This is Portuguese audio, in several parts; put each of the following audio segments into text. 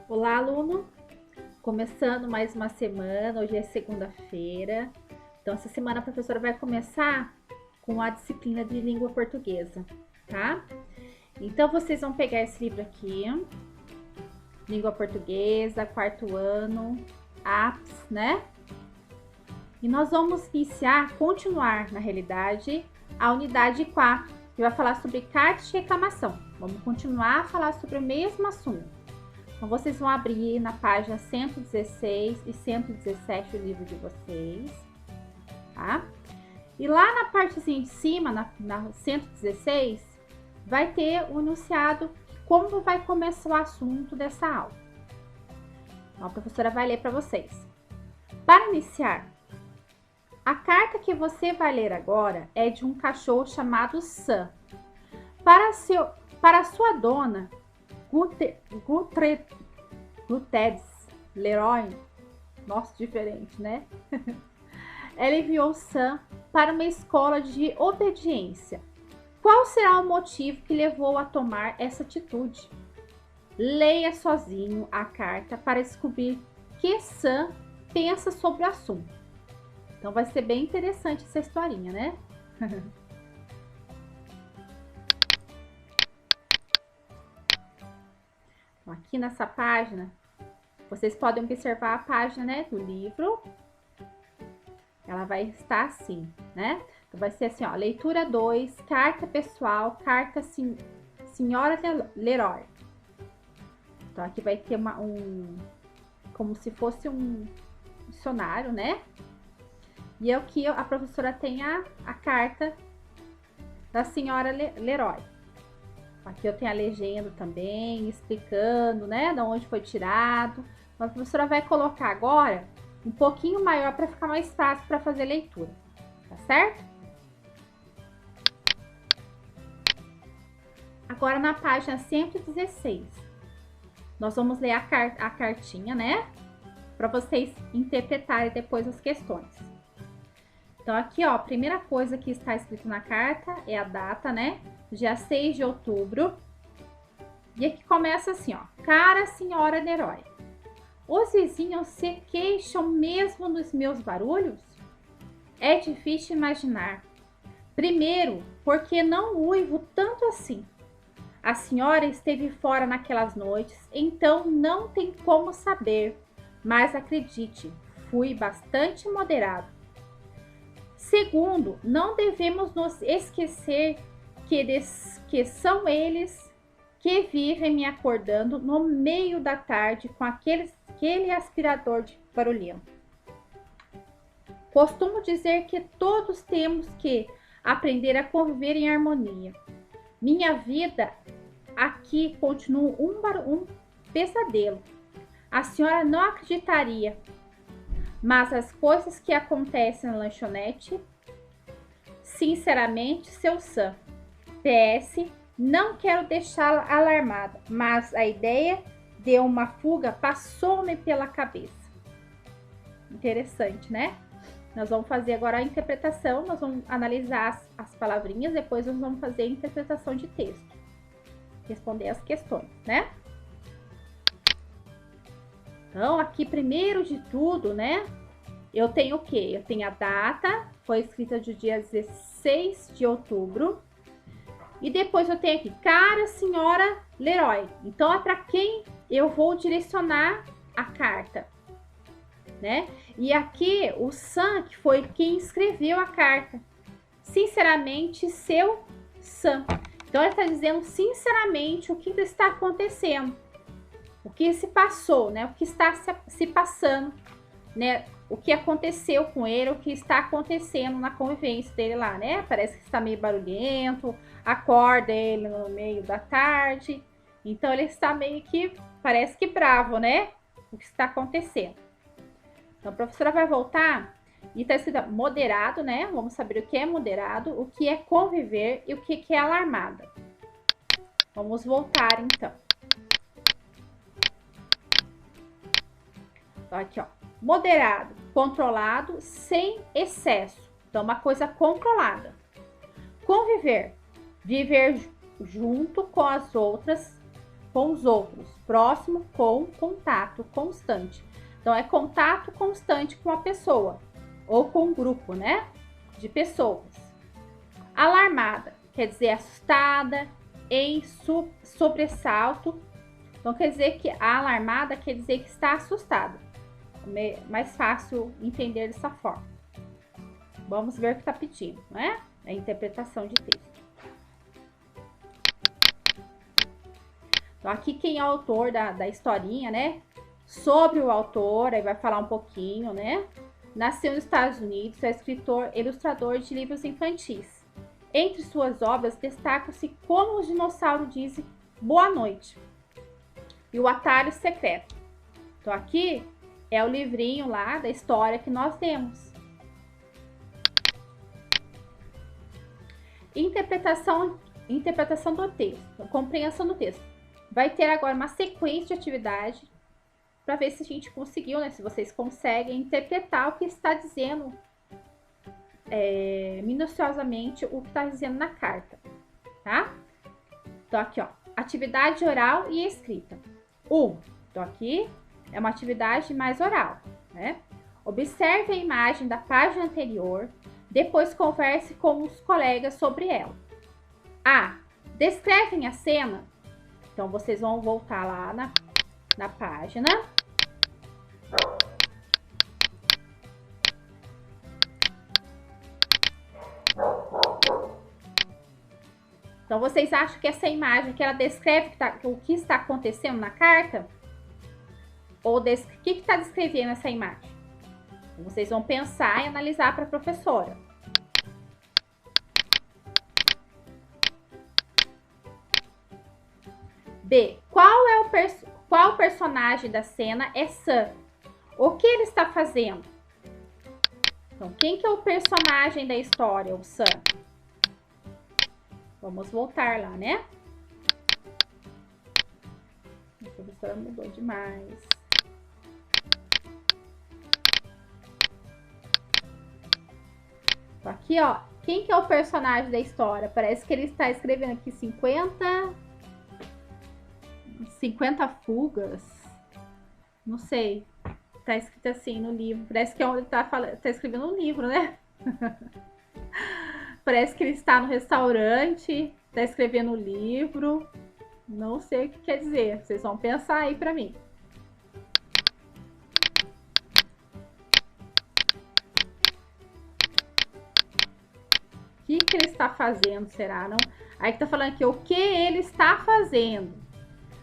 Olá, aluno! Começando mais uma semana, hoje é segunda-feira. Então, essa semana a professora vai começar com a disciplina de língua portuguesa, tá? Então, vocês vão pegar esse livro aqui, Língua Portuguesa, quarto ano, APS, né? E nós vamos continuar, na realidade, a unidade 4, que vai falar sobre carta de reclamação. Vamos continuar a falar sobre o mesmo assunto. Então, vocês vão abrir na página 116 e 117 do livro de vocês, tá? E lá na partezinha de cima, na 116, vai ter o enunciado, como vai começar o assunto dessa aula. Então, a professora vai ler para vocês. Para iniciar, a carta que você vai ler agora é de um cachorro chamado Sam. Para sua dona, Guterres Leroy, nossa, diferente, né? Ela enviou Sam para uma escola de obediência. Qual será o motivo que levou a tomar essa atitude? Leia sozinho a carta para descobrir o que Sam pensa sobre o assunto. Então vai ser bem interessante essa historinha, né? Aqui nessa página, vocês podem observar a página, né, do livro. Ela vai estar assim, né? Então, vai ser assim, ó, leitura 2, carta pessoal, carta Senhora Leroy. Então, aqui vai ter como se fosse um dicionário, né? E aqui a professora tem a carta da Senhora Leroy. Aqui eu tenho a legenda também, explicando, né, de onde foi tirado. Mas a professora vai colocar agora um pouquinho maior para ficar mais fácil para fazer leitura, tá certo? Agora na página 116, nós vamos ler a cartinha, né, para vocês interpretarem depois as questões. Então aqui, ó, a primeira coisa que está escrito na carta é a data, né? Dia 6 de outubro. E aqui começa assim, ó. Cara senhora Leroy, os vizinhos se queixam mesmo dos meus barulhos? É difícil imaginar. Primeiro, porque não uivo tanto assim. A senhora esteve fora naquelas noites, então não tem como saber. Mas acredite, fui bastante moderado. Segundo, não devemos nos esquecer que são eles que vivem me acordando no meio da tarde com aquele aspirador de barulhento. Costumo dizer que todos temos que aprender a conviver em harmonia. Minha vida aqui continua um pesadelo. A senhora não acreditaria, mas as coisas que acontecem na lanchonete, sinceramente, seu Sam. PS, não quero deixá-la alarmada, mas a ideia de uma fuga passou-me pela cabeça. Interessante, né? Nós vamos fazer agora a interpretação, nós vamos analisar as palavrinhas, depois nós vamos fazer a interpretação de texto. Responder as questões, né? Então, aqui, primeiro de tudo, né? Eu tenho o quê? Eu tenho a data, foi escrita de dia 16 de outubro. E depois eu tenho aqui, cara senhora Leroy. Então, é para quem eu vou direcionar a carta, né? E aqui, o Sam, que foi quem escreveu a carta. Sinceramente, seu Sam. Então, ele está dizendo sinceramente o que está acontecendo. O que se passou, né? O que está se passando, né? O que aconteceu com ele, o que está acontecendo na convivência dele lá, né? Parece que está meio barulhento, acorda ele no meio da tarde. Então, ele está meio que, parece que bravo, né? O que está acontecendo. Então, a professora vai voltar e está escrito moderado, né? Vamos saber o que é moderado, o que é conviver e o que é alarmada. Vamos voltar, então. Então, aqui, ó. Moderado, controlado, sem excesso. Então, uma coisa controlada. Conviver, viver junto com as outras com os outros. Próximo, com contato constante. Então, é contato constante com a pessoa ou com um grupo, né, de pessoas. Alarmada, quer dizer assustada, em sobressalto. Então, quer dizer que a alarmada quer dizer que está assustada. Mais fácil entender dessa forma. Vamos ver o que está pedindo, né? A interpretação de texto. Então, aqui quem é o autor da historinha, né? Sobre o autor, aí vai falar um pouquinho, né? Nasceu nos Estados Unidos, é escritor e ilustrador de livros infantis. Entre suas obras, destacam-se Como os Dinossauros Dizem Boa Noite e O Atalho Secreto. Então, aqui é o livrinho lá da história que nós temos. Interpretação do texto, compreensão do texto. Vai ter agora uma sequência de atividade para ver se a gente conseguiu, né? Se vocês conseguem interpretar o que está dizendo minuciosamente o que está dizendo na carta, tá? Então, aqui, ó, atividade oral e escrita. Então, aqui é uma atividade mais oral, né? Observe a imagem da página anterior, depois converse com os colegas sobre ela. Descrevem a cena. Então, vocês vão voltar lá na página. Então, vocês acham que essa imagem que ela descreve o que está acontecendo na carta? Ou o que está descrevendo essa imagem? Então, vocês vão pensar e analisar para a professora. B. Qual personagem da cena é Sam? O que ele está fazendo? Então, quem que é o personagem da história, o Sam? Vamos voltar lá, né? A professora mudou demais. Então, aqui, ó. Quem que é o personagem da história? Parece que ele está escrevendo aqui 50 fugas. Não sei. Tá escrito assim no livro. Parece que é onde tá escrevendo um livro, né? Parece que ele está no restaurante, tá escrevendo um livro. Não sei o que quer dizer. Vocês vão pensar aí pra mim. O que ele está fazendo, será? Não? Aí que tá falando aqui o que ele está fazendo.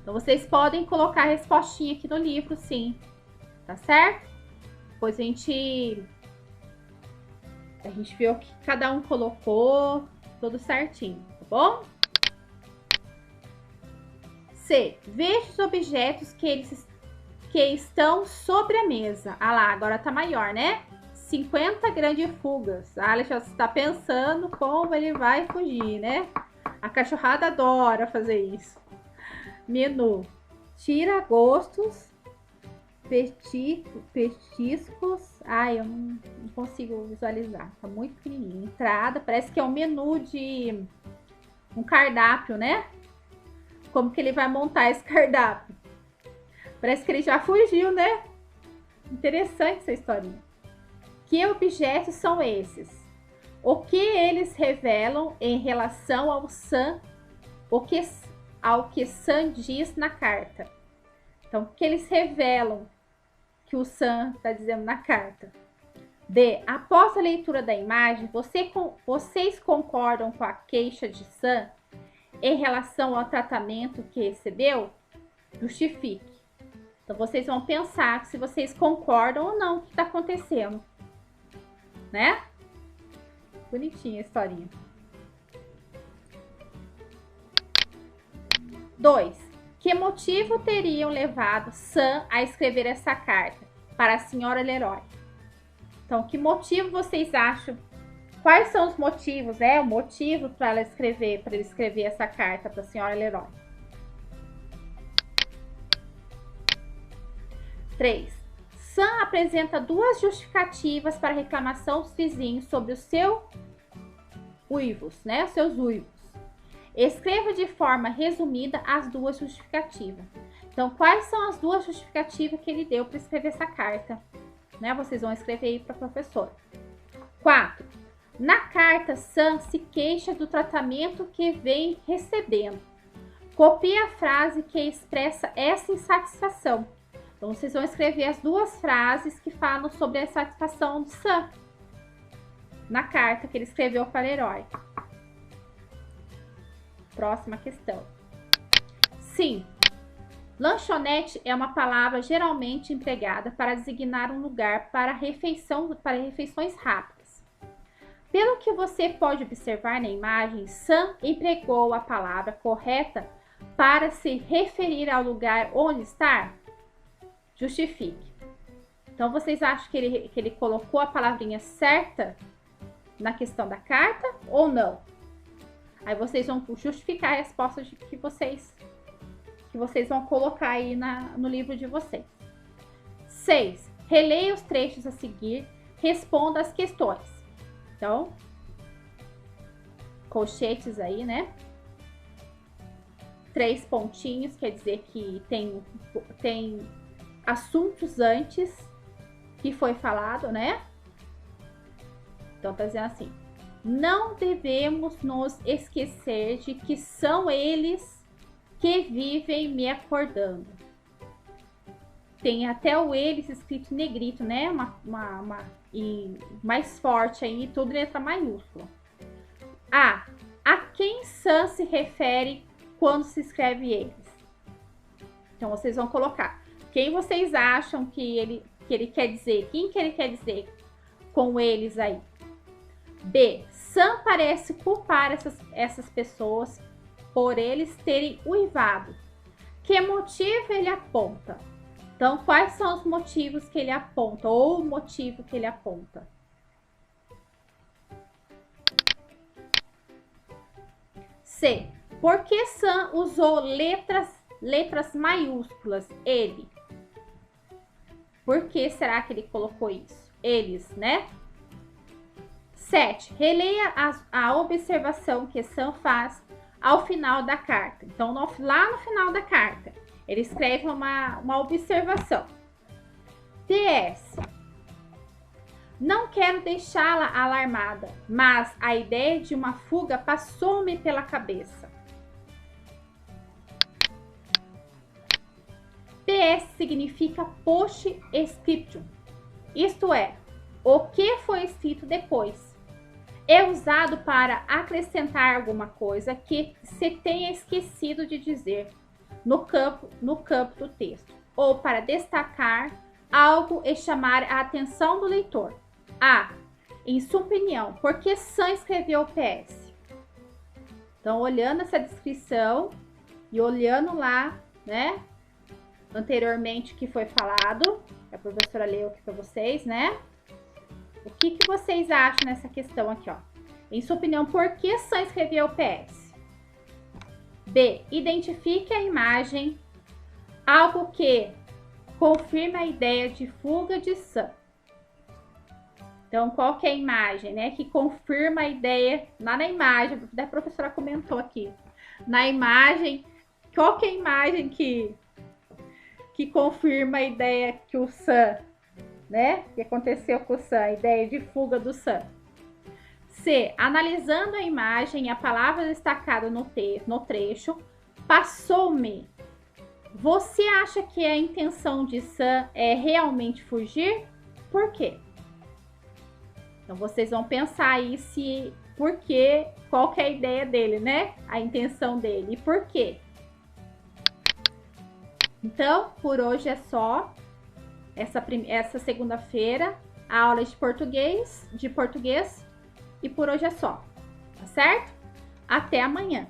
Então, vocês podem colocar a respostinha aqui no livro, sim. Tá certo? Depois a gente vê o que cada um colocou, tudo certinho, tá bom? C. Veja os objetos que estão sobre a mesa. Ah lá, agora tá maior, né? 50 grandes fugas. A Alex já está pensando como ele vai fugir, né? A cachorrada adora fazer isso. Menu. Tira gostos. Petiscos. Ai, eu não consigo visualizar. Tá muito pequenininho. Entrada. Parece que é um menu de um cardápio, né? Como que ele vai montar esse cardápio? Parece que ele já fugiu, né? Interessante essa historinha. Que objetos são esses? O que eles revelam em relação ao Sam? Ao que Sam diz na carta? Então, o que eles revelam que o Sam está dizendo na carta? D. Após a leitura da imagem, vocês concordam com a queixa de Sam em relação ao tratamento que recebeu? Justifique. Então, vocês vão pensar se vocês concordam ou não com o que está acontecendo. Né? Bonitinha a historinha. 2. Que motivo teriam levado Sam a escrever essa carta para a senhora Leroy? Então, que motivo vocês acham? Quais são os motivos, né? O motivo para ele escrever essa carta para a senhora Leroy. 3. Sam apresenta duas justificativas para a reclamação dos vizinhos sobre os seus uivos, né? Os seus uivos. Escreva de forma resumida as duas justificativas. Então, quais são as duas justificativas que ele deu para escrever essa carta? Né? Vocês vão escrever aí para a professora. 4. Na carta, Sam se queixa do tratamento que vem recebendo. Copie a frase que expressa essa insatisfação. Então, vocês vão escrever as duas frases que falam sobre a insatisfação de Sam na carta que ele escreveu para Leroy. Próxima questão. Sim. Lanchonete é uma palavra geralmente empregada para designar um lugar para refeições rápidas. Pelo que você pode observar na imagem, Sam empregou a palavra correta para se referir ao lugar onde está? Justifique. Então, vocês acham que ele colocou a palavrinha certa na questão da carta ou não? Aí vocês vão justificar a resposta que vocês vão colocar aí no livro de vocês. 6. Releia os trechos a seguir, responda as questões. Então, colchetes aí, né? 3 pontinhos, quer dizer que tem assuntos antes que foi falado, né? Então, tá dizendo assim: não devemos nos esquecer de que são eles que vivem me acordando. Tem até o eles escrito em negrito, né? E mais forte aí, tudo letra maiúscula. A quem Sam se refere quando se escreve eles? Então, vocês vão colocar quem vocês acham que ele quer dizer. Quem que ele quer dizer com eles aí? B. Sam parece culpar essas pessoas por eles terem uivado. Que motivo ele aponta? Então, quais são os motivos que ele aponta? Ou o motivo que ele aponta? C. Por que Sam usou letras maiúsculas? Ele. Por que será que ele colocou isso? Eles, né? 7. Releia a observação que Sam faz ao final da carta. Então, lá no final da carta, ele escreve uma observação. PS. Não quero deixá-la alarmada, mas a ideia de uma fuga passou-me pela cabeça. PS significa post-scriptum, isto é, o que foi escrito depois. É usado para acrescentar alguma coisa que se tenha esquecido de dizer no campo do texto, ou para destacar algo e chamar a atenção do leitor. Em sua opinião, por que Sam escreveu o PS? Então, olhando essa descrição e olhando lá, né, anteriormente que foi falado, a professora leu aqui para vocês, né? O que vocês acham nessa questão aqui, ó? Em sua opinião, por que Sam escreveu o PS? B. Identifique a imagem, algo que confirma a ideia de fuga de Sam. Então, qual que é a imagem, né? Que confirma a ideia, lá na imagem, a professora comentou aqui. Na imagem, qual que é a imagem que confirma a ideia que o Sam, né? Que aconteceu com o Sam, a ideia de fuga do Sam. C. Analisando a imagem e a palavra destacada no trecho, passou-me. Você acha que a intenção de Sam é realmente fugir? Por quê? Então, vocês vão pensar aí qual que é a ideia dele, né? A intenção dele. E por quê? Então, por hoje é só. Essa segunda-feira, a aula de português. E por hoje é só. Tá certo? Até amanhã.